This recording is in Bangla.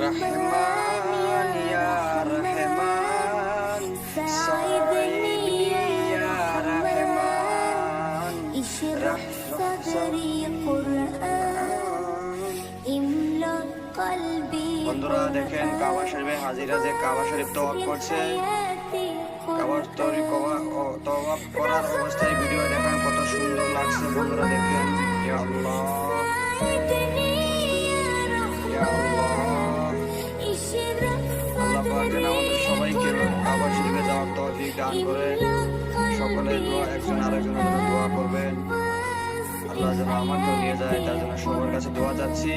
रहमान या रहमान, साइदनी या रहमान, इशरह सदरी कुरआन, इमला कल्बी। বন্ধুরা দেখেন কাবা শরীফে হাজিরা যে কাবা শরীফ তওয়াফ করছে, কাবার তওয়াফ করার অবস্থায় ভিডিও দেখেন কত সুন্দর লাগছে। বন্ধুরা দেখেন, ইয়া আল্লাহ ইয়া আল্লাহ, আল্লাহ পাক যেন আমাদের সবাইকে কাবা শরীফে যাওয়ার তৌফিক দান করে। সকলে দোয়া, একজন আরেকজনের জন্য দোয়া করবেন। আল্লাহ যেন আমাকেও নিয়ে যায়, তার জন্য সবার কাছে দোয়া চাচ্ছি।